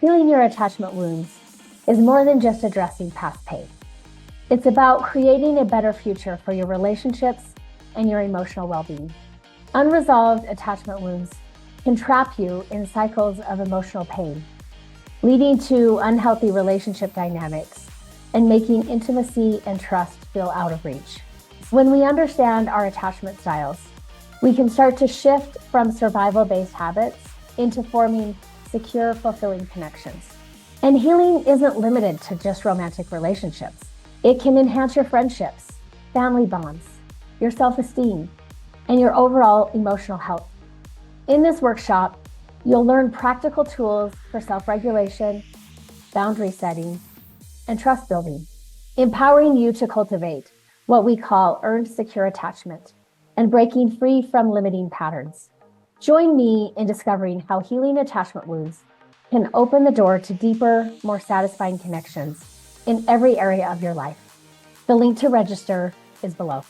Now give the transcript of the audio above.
Healing your attachment wounds is more than just addressing past pain. It's about creating a better future for your relationships and your emotional well-being. Unresolved attachment wounds can trap you in cycles of emotional pain, leading to unhealthy relationship dynamics and making intimacy and trust feel out of reach. When we understand our attachment styles, we can start to shift from survival-based habits into forming secure, fulfilling connections. And healing isn't limited to just romantic relationships. It can enhance your friendships, family bonds, your self-esteem, and your overall emotional health. In this workshop, you'll learn practical tools for self-regulation, boundary setting, and trust building, empowering you to cultivate what we call earned secure attachment and breaking free from limiting patterns. Join me in discovering how healing attachment wounds can open the door to deeper, more satisfying connections in every area of your life. The link to register is below.